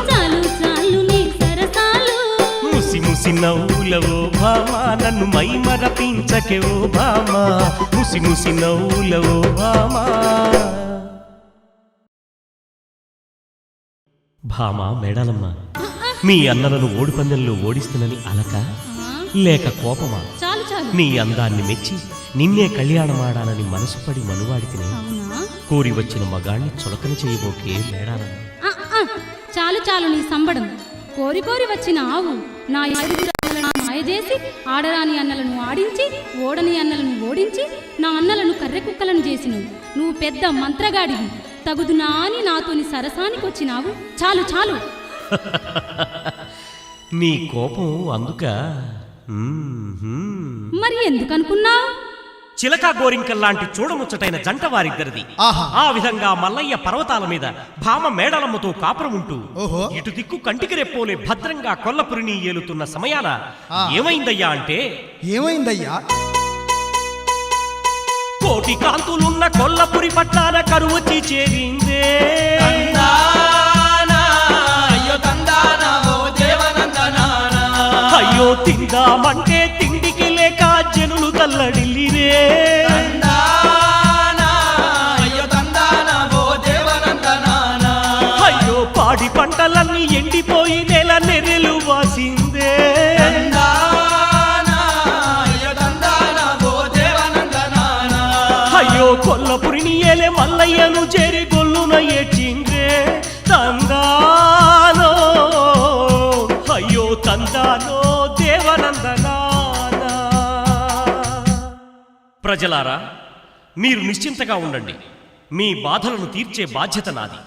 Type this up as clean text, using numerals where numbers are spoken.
చాలు చాలు నీ సరసాలు ముసి ముసి నవ్వులవో భామా నన్ను మై మరపించకే ఓ భామా ముసి ముసి నవ్వులవో భామా భామా మేడాలమ్మ మీ అన్నలను ఓడిపందెంలో ఓడిస్తున్నని అలక లేక కోపమా చాలు చాలు నీ అందాన్ని మెచ్చి నిన్నే కళ్యాణమాడాలని మనసు పడి మనువాడితిని అవునా కోరి వచ్చిన మగాణ్ణి చులకన చేయబోకే మేడాలమ్మ చాలు చాలు నీ సంబడం కోరి కోరి వచ్చిన ఆవు నా ఐదుగురు అన్నలను మాయ చేసి ఆడరాని అన్నలను ఆడించి ఓడని అన్నలను ఓడించి నా అన్నలను కర్రె కుక్కలను చేసినవు నువ్వు పెద్ద మంత్రగాడివి తగుదునా అని నాతోని సరసానికి వచ్చినావు చాలు చాలు నీ కోపం అందుక మరి ఎందుకనుకున్నావు చిలకా గోరింకల్లాంటి చూడముచ్చటైన జంట వారిద్దరిది ఆ విధంగా మల్లయ్య పర్వతాల మీద భామ మేడలమ్మతో కాపురం ఉంటూ ఇటు దిక్కు కంటికి రెప్పోలే భద్రంగా కొల్లపురిని ఏలుతున్న సమయాన ఏమైందయ్యా అంటే ఏమైందయ్యా కోటి కాంతులున్న కొల్లపురి పట్టాన కరువచ్చి చేరిందే అయ్యో తిందామంటే తిండికి లేక జనులు తల్లడిల్లిరే అయ్యో పాడి పంటలన్నీ ఎండిపోయి నెల నెర్రెలు వాసిందే అయ్యో కొల్లపురిని ఏలే మల్లయ్యను చేరి గొల్లున ఏడ్చిందే తందానో అయ్యో తందానో దేవనందనానా ప్రజలారా మీరు నిశ్చింతగా ఉండండి మీ బాధలను తీర్చే బాధ్యత నాది